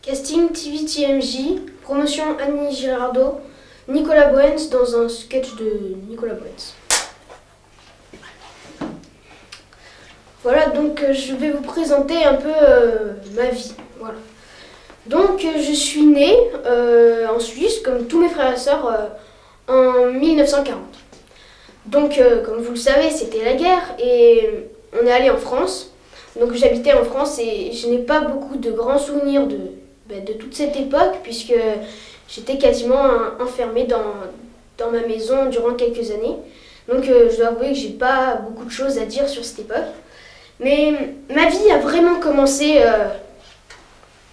Casting TV TMJ, promotion Annie Girardot, Nicolas Boens dans un sketch de Nicolas Boens. Voilà, donc je vais vous présenter un peu ma vie. Voilà. Donc je suis née en Suisse, comme tous mes frères et sœurs, en 1940. Donc comme vous le savez, c'était la guerre et on est allé en France. Donc j'habitais en France et je n'ai pas beaucoup de grands souvenirs de toute cette époque, puisque j'étais quasiment enfermée dans ma maison durant quelques années. Donc je dois avouer que j'ai pas beaucoup de choses à dire sur cette époque. Mais ma vie a vraiment commencé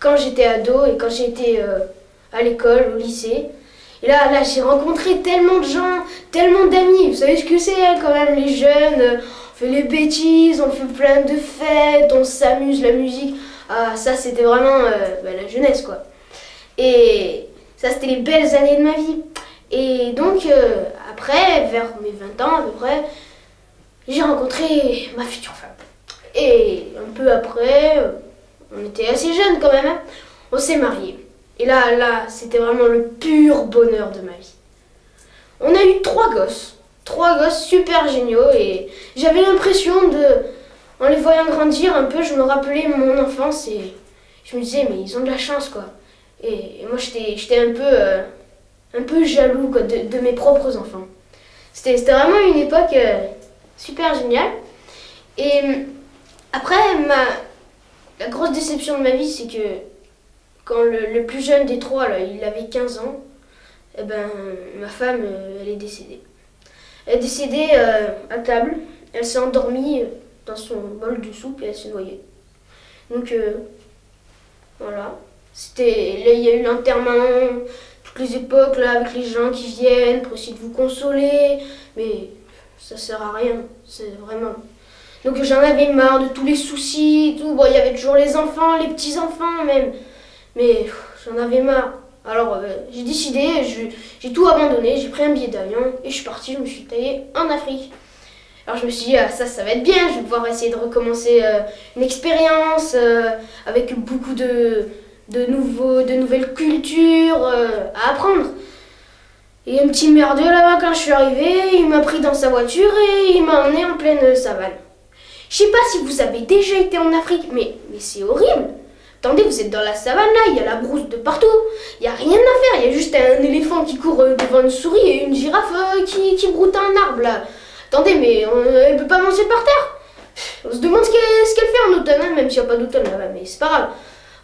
quand j'étais ado et quand j'étais à l'école, au lycée. Et là j'ai rencontré tellement de gens, tellement d'amis. Vous savez ce que c'est quand même, les jeunes, on fait les bêtises, on fait plein de fêtes, on s'amuse, la musique. Ah, ça c'était vraiment la jeunesse quoi. Et ça c'était les belles années de ma vie. Et donc après, vers mes 20 ans à peu près, j'ai rencontré ma future femme. Et un peu après, on était assez jeunes quand même, hein, on s'est mariés. Et là c'était vraiment le pur bonheur de ma vie. On a eu 3 gosses super géniaux et j'avais l'impression en les voyant grandir un peu, je me rappelais mon enfance et je me disais mais ils ont de la chance quoi. Et moi j'étais un peu jaloux quoi, de mes propres enfants. C'était vraiment une époque super géniale. Et après la grosse déception de ma vie, c'est que quand le plus jeune des 3 là, il avait 15 ans, et ben ma femme elle est décédée. Elle est décédée à table, elle s'est endormie dans son bol de soupe et elle s'est noyée. Donc voilà, là il y a eu l'enterrement, toutes les époques là avec les gens qui viennent pour essayer de vous consoler, mais ça sert à rien, c'est vraiment. Donc j'en avais marre de tous les soucis, tout. Bon, il y avait toujours les enfants, les petits enfants même, mais j'en avais marre. Alors j'ai décidé, j'ai tout abandonné, j'ai pris un billet d'avion et je suis partie, je me suis taillée en Afrique. Alors je me suis dit, ça va être bien, je vais pouvoir essayer de recommencer une expérience avec beaucoup de nouvelles cultures à apprendre. Et un petit merdeux là-bas, quand je suis arrivée, il m'a pris dans sa voiture et il m'a emmené en pleine savane. Je sais pas si vous avez déjà été en Afrique, mais c'est horrible. Attendez, vous êtes dans la savane là, il y a la brousse de partout, il n'y a rien à faire, il y a juste un éléphant qui court devant une souris et une girafe qui broute un arbre là. Attendez, mais elle peut pas manger par terre. On se demande ce qu'elle fait en automne, hein, même s'il n'y a pas d'automne là-bas, mais c'est pas grave.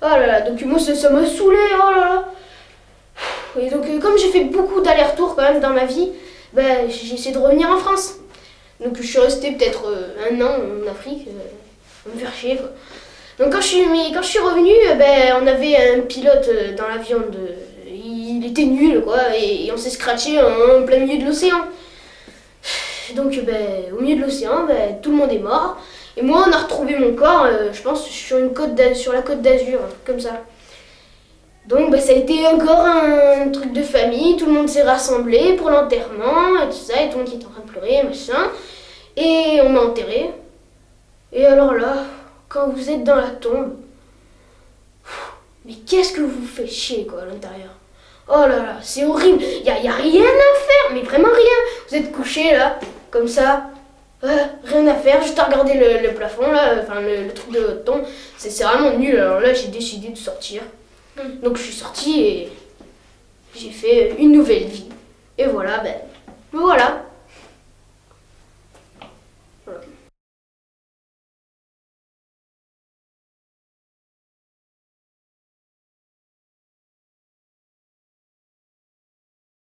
Oh là là, donc moi ça m'a saoulé, oh là là. Et donc comme j'ai fait beaucoup d'allers-retours quand même dans ma vie, j'ai essayé de revenir en France. Donc je suis restée peut-être 1 an en Afrique, pour me faire chier quoi. Donc quand je suis revenue, on avait un pilote dans l'avion, il était nul quoi, et on s'est scratché en plein milieu de l'océan. Donc au milieu de l'océan, tout le monde est mort. Et moi on a retrouvé mon corps, je pense, sur la côte d'Azur, un truc comme ça. Donc ça a été encore un truc de famille, tout le monde s'est rassemblé pour l'enterrement et tout ça, et tout le monde qui était en train de pleurer, machin. Et on m'a enterré. Et alors là, quand vous êtes dans la tombe, mais qu'est-ce que vous faites chier quoi à l'intérieur. Oh là là, c'est horrible, il y a rien à faire, mais vraiment rien. Vous êtes couché là, comme ça, rien à faire, juste à regarder le plafond là, enfin le truc de votre tombe. C'est vraiment nul, alors là j'ai décidé de sortir. Donc je suis sortie et j'ai fait une nouvelle vie. Et voilà, voilà.